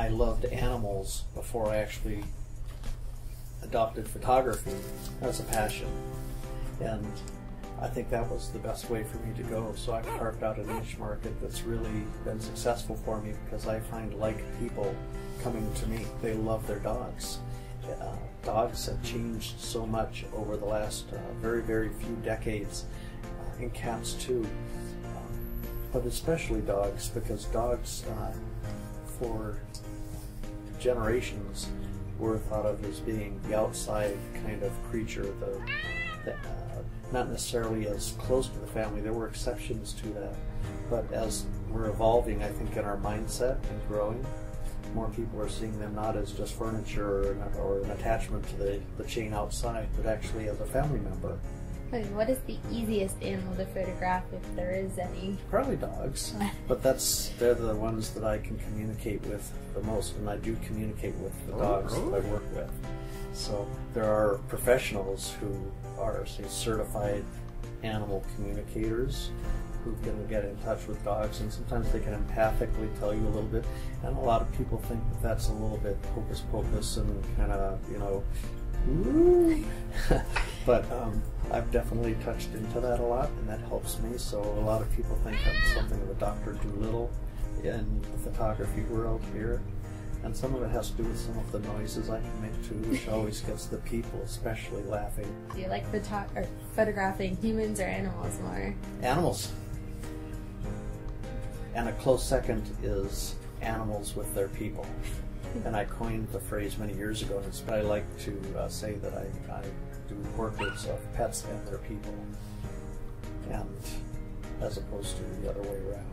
I loved animals before I actually adopted photography as a passion. And I think that was the best way for me to go. So I've carved out a niche market that's really been successful for me because I find like people coming to me. They love their dogs. Dogs have changed so much over the last very, very few decades, and cats too. But especially dogs, because dogs for generations were thought of as being the outside kind of creature, not necessarily as close to the family. There were exceptions to that. But as we're evolving, I think, in our mindset and growing, more people are seeing them not as just furniture or an attachment to the chain outside, but actually as a family member. What is the easiest animal to photograph, if there is any? Probably dogs, but they're the ones that I can communicate with the most, and I do communicate with the dogs that I work with. So there are professionals who are, say, certified animal communicators who can get in touch with dogs, and sometimes they can empathically tell you a little bit, and a lot of people think that that's a little bit hocus pocus and kind of, you know, woo. But I've definitely touched into that a lot, and that helps me. So a lot of people think I'm something of a Dr. Dolittle in the photography world here. And some of it has to do with some of the noises I can make too, which always gets the people especially laughing. Do you like photographing humans or animals more? Animals. And a close second is animals with their people. And I coined the phrase many years ago, but I like to say that I do portraits of pets and their people, and as opposed to the other way around,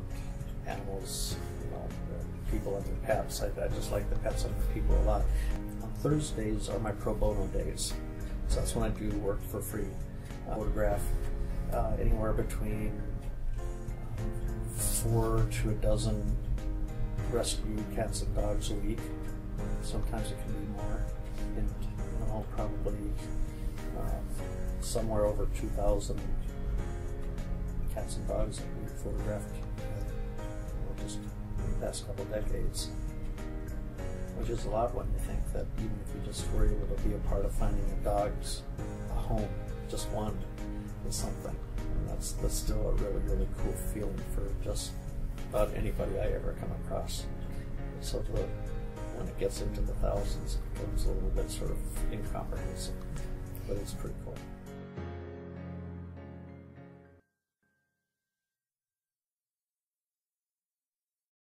animals, you know, people and their pets. I just like the pets and the people a lot. Thursdays are my pro bono days, so that's when I do work for free. I photograph anywhere between 4 to a dozen rescue cats and dogs a week. Sometimes it can be more, and you know, probably somewhere over 2,000 cats and dogs that we've photographed just in the past couple decades, which is a lot when you think that even if you just were able to be a part of finding a dog's home, just one, is something, and that's still a really, really cool feeling for just about anybody I ever come across. So when it gets into the thousands, it becomes a little bit sort of incomprehensible, but it's pretty cool.